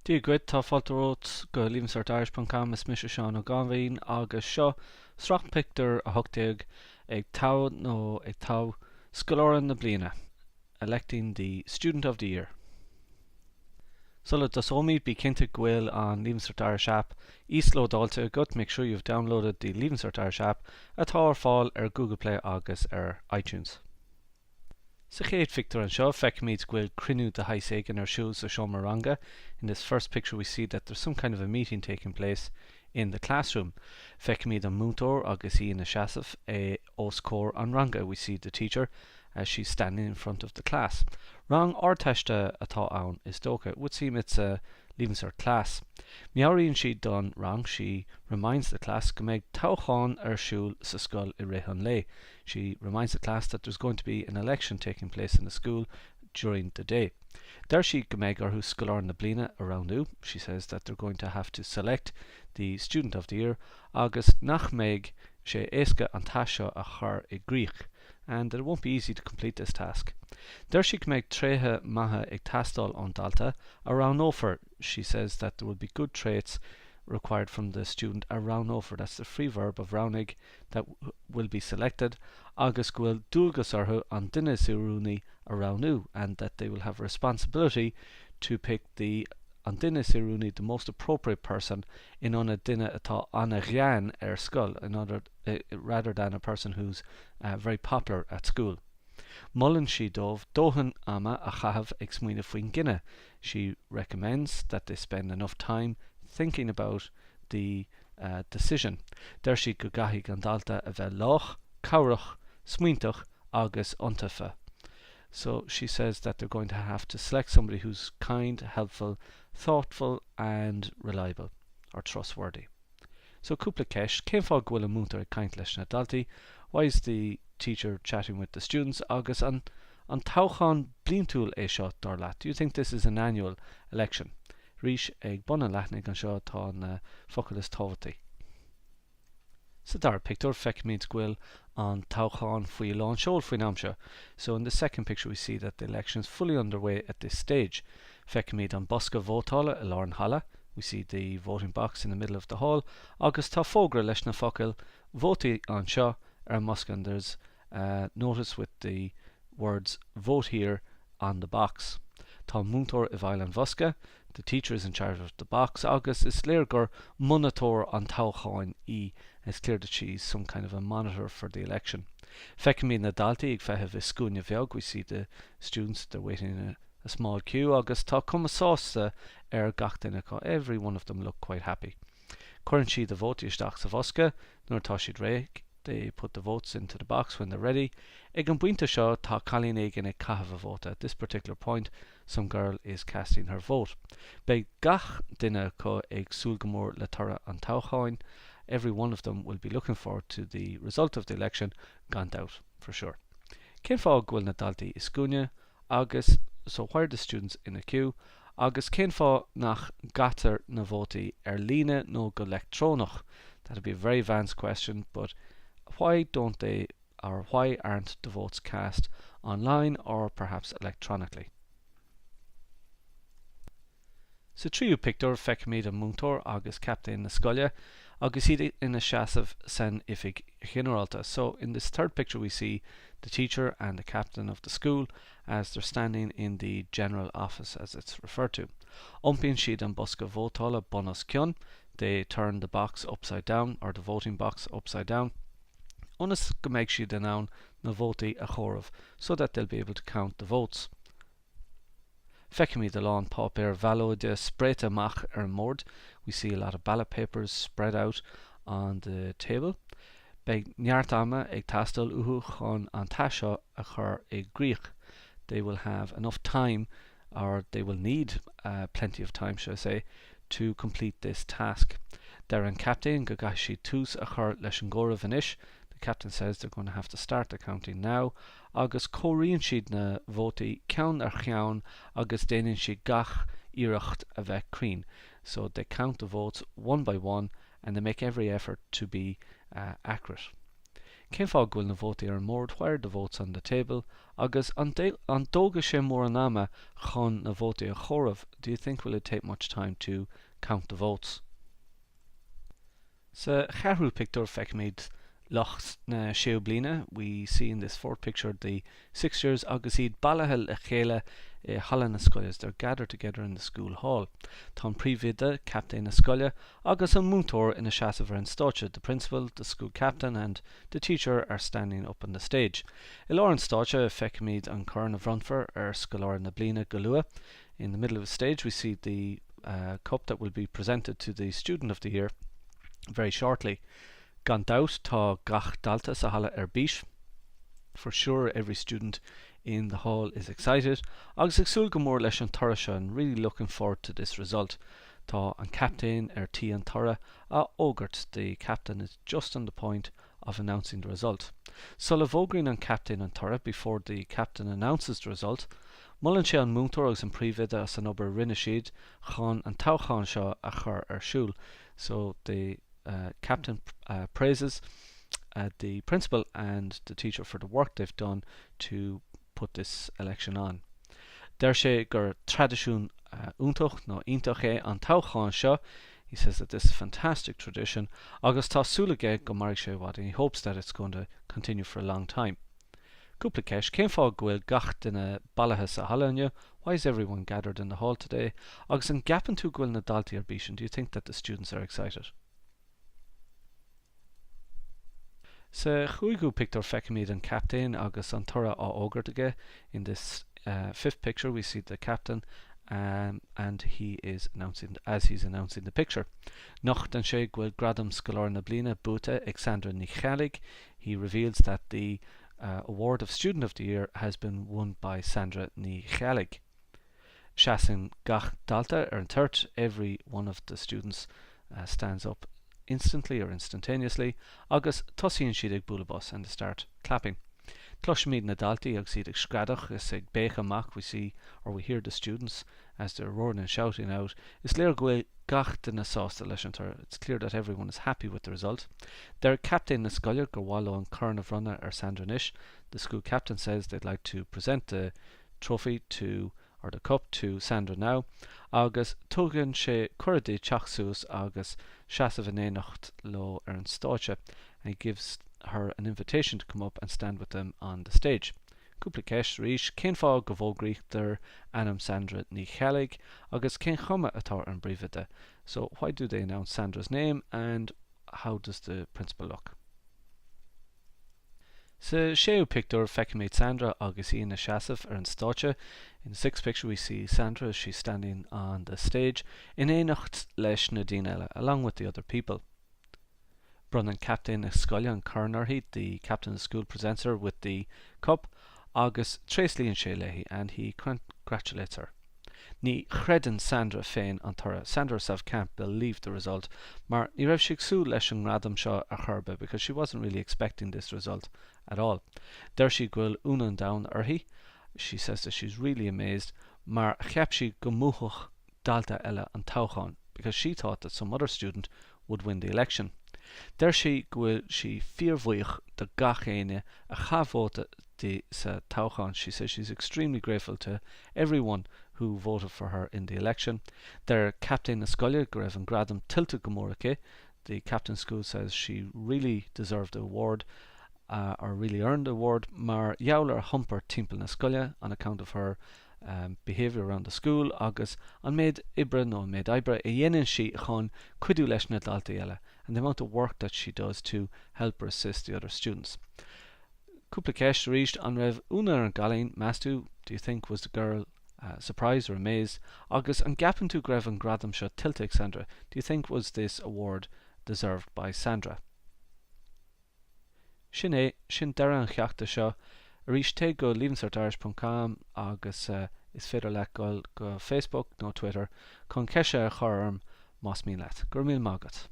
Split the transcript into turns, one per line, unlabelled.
Díogrid tá fáilteóireacht go Leavingcertirish.com is mis Seán ó Ganmhaoin agus seo Sraith Pictiúr a thugtaíodh ag tau nó ag tau scoláire na bliana, electing the Student of the Year. Sulla does only be cinnte ghuil on Leavingcertirish app ísló dáilte gut. Make sure you've downloaded the Leavingcertirish app atá ar fáil Google Play agus iTunes. Sa chéad picture an seo feicimid ghuil crinú de haisig in shoes sa Shomaranga. In this first picture we see that there's some kind of a meeting taking place in the classroom. Feicimid an múntóir agus í na seasamh os cór an ranga. We see the teacher as she's standing in front of the class. Rang orteiste atá ann is dócha. It would seem it's a Leavingcert class. Meáiríonn siad don rang. She reminds the class go mbeidh toghcháin siúl sa scoil I rith lé. She reminds the class that there's going to be an election taking place in the school during the day. There she go mbeidh orthú scoláir na bliana around new. She says that they're going to have to select the Student of the Year agus nach mbeidh sé éasca an taist seo a chur I gcrích, and it won't be easy to complete this task. There she can make tréthe maithe ag tastal on dalta around over. She says that there will be good traits required from the student around over. That's the free verb of raunig that will be selected. Agus gwil dúlgus orthu an duine siúrúni around new, and that they will have a responsibility to pick the an duine siúrúni, the most appropriate person in ona duine atá ana ghean scoil, rather than a person who's very popular at school. Mullen she dóibh dóthain ama a chahabh ag smaoine faoin gine. She recommends that they spend enough time thinking about the decision. There she go gaithigh an dalta a bheith lách, cabhrach, smaointach agus iontafa. So she says that they're going to have to select somebody who's kind, helpful, thoughtful and reliable or trustworthy. So cúpla ceist, cén fág bhfuil an múntóir ag caint leis na daltaí? Why is the teacher chatting with the students? Agus an toghcháin bliantúil é seo dar leat. Do you think this is an annual election? Rís ag buna leithnig an seo tá na focail is tábhachtaí. Sa dar picture feicimid ghuil an toghcháin faoi lán seol faoin amseo. So in the second picture we see that the election is fully underway at this stage. Feicimid an bosca vótála I lár hala. We see the voting box in the middle of the hall. Agus tá fógra leis na focail vótaí an seo ar moscan. There's notice with the words vote here on the box. Tá múntóir I bhaile an bhosca. The teacher is in charge of the box. Agus is léir gur monitor an toghcháin í. It's clear that she's some kind of a monitor for the election. Feicimid na daltaí ag feitheamh is scúine bheag. We see the students, they're waiting in a small queue. Agus tá cumasásta gach duine. Every one of them look quite happy. Cuireann siad the vote isteach sa bhosca, nuair atá siad réig. They put the votes into the box when they're ready. Ag an buinte seo tá cailín éigin ag caitheamh a vote. At this particular point, some girl is casting her vote. Beidh gach duine ag súil go mór le tora an toghcháin. Every one of them will be looking forward to the result of the election gone out for sure. Cén fág bhfuil na daltaí is scúine agus, so why are the students in a queue? Agus cén fág nach gatar na votaí líne nó go electrónach? That'd be a very advanced question, but why don't they, or why aren't the votes cast online or perhaps electronically? Sa tríú picture feicimid an múntóir agus captain na scoile agus iad ina seasamh san ifig generalta. So in this third picture we see the teacher and the captain of the school as they're standing in the general office, as it's referred to. Umpíonn siad an bosca vótála bonus cion. They turn the box upside down, or the voting box upside down. Unas go mbeidh siad an ann na votaí a chomhaibh, so that they'll be able to count the votes. Feicimid the lán páipéir bhealó de spréite amach ar an mód. We see a lot of ballot papers spread out on the table. Beidh neart ama ag tastal uhu chun an taist seo a chur ag gcrích. They will have enough time, or they will need plenty of time, should I say, to complete this task. They're an captain go gaith siad tús a chur leis an gcomhar bhanis. The captain says they're going to have to start the counting now. Agus cóiríonn siad na votaí ceann ar cheann agus déanann siad gach iirecht a bheith crín. So they count the votes one by one and they make every effort to be accurate. Cén fág bhfuil na vótaí ar an mór whair the votes on the table, agus an dóga sé mór an ama chun na vótaí a chomh. Do you think will it take much time to count the votes? Sa Sraith Pictiúr feicimid locht na séu blina. We see in this fourth picture the 6 years agus iad bailithe a chéile I hallan na scoiles. They're gathered together in the school hall. Tá príomhide captain na scoile agus an múntóir ina seasamh ar an stáitse. The principal, the school captain and the teacher are standing up on the stage. I lár an stáitse feicimid an corn of runfer ar scoláir na blina go luath. In the middle of the stage we see the cup that will be presented to the student of the year very shortly. Gan doubt tá gach dalta sa hala ar bís. For sure every student in the hall is excited. Agus ag súil go mór leis an torra seo and really looking forward to this result. Tá an captain ar tí an torra a ógurt. The captain is just on the point of announcing the result. Sulla bhógrainn an captain an torra before the captain announces the result. Mullen sé an múntóir agus an príomhide as an obair rinne siad chun an toghcháin seo a chur ar siúl. So the captain praises the principal and the teacher for the work they've done to put this election on. Der sé gur tradiisiún úntocht nó iontoch é an toghcháin seo. He says that this is a fantastic tradition agus tá súlaige go mbeidh sé bhd, and he hopes that it's going to continue for a long time. Cúpla ceis, cén fág bhfuil gach duine bailithe sa hala inniu? Why is everyone gathered in the hall today? Agus an gapan tú bhfuil na daltaí ar bís, do you think that the students are excited? Sa chuaigú pictiúr feicimid an captain agus an torra á ógurt aige. In this fifth picture we see the captain and he is announcing the picture. Nocht an sé bhfuil gradam scoláir na blina buta ag Sandra ní Chailligh. He reveals that the award of Student of the Year has been won by Sandra ní Chailligh. Seasan gach dalta ar an turt. Every one of the students stands up instantly or instantaneously, agus tosíonn siad ag búlabás and they start clapping. Cloisiomid na daltaí agus iad ag scradach is ag béach amach. We see or we hear the students as they're roaring and shouting out. Is léir go bhfuil gach duine sásta leis an tar. It's clear that everyone is happy with the result. Their captain na scoile gur bháil an corn of runna ar Sandra Nish. The school captain says they'd like to present the trophy or the cup to Sandra now. Agus tugann sé cuireadí teachsús agus seasamh in éanacht lo ar an stáitse, and he gives her an invitation to come up and stand with them on the stage. Cúpla ceis ríis, cén fág go bhógraíochtar anam Sandra ní Chailligh agus cén chuma atá an bríomhide. So why do they announce Sandra's name and how does the principal look? Sa séu pictiúr feicimid Sandra agus Ian na seasamh ar an stáitse. In the sixth picture we see Sandra as she's standing on the stage in éanacht leis na daoine eile along with the other people. Brunnan captain na scoile an cornarthaí. The captain of the school presents her with the cup agus tréaslíonn sé léi and he congratulates her. Ní chreideann Sandra féin an torra. Sandra herself can't believe the result, mar ní raibh siad súil leis an gradam seo a churbe because she wasn't really expecting this result at all. Der she gwyl unan down arhi. She says that she's really amazed, mar cheap she go múthach dalta eile an toghcháin because she thought that some other student would win the election. Der she gwyl she fearmhuich de gach éine a chafóta di sa toghcháin. She says she's extremely grateful to everyone who voted for her in the election. Der captain na scoile go raibh an gradam tiltte go mór aici. The captain school says she really deserved the award or really earned the award, mar jouler humper timppel na scoile on account of her behaviour around the school agus an méid ibre nó méid ibre a dhéanann si chun cuidú leis na daltaí eile and the amount of work that she does to help or assist the other students. Cúpla ceis ríist an raibh úna an galín meastú. Do you think was the girl surprised or amazed? Agus an gapan tú greibh an gradam seo tiltte Sandra. Do you think was this award deserved by Sandra? Sin é sin deire an cheachta seo. Arís té go Leavingcertirish.com agus is féidir le go Facebook nó Twitter chun ceise a chorm más míle. Gur míl mágat.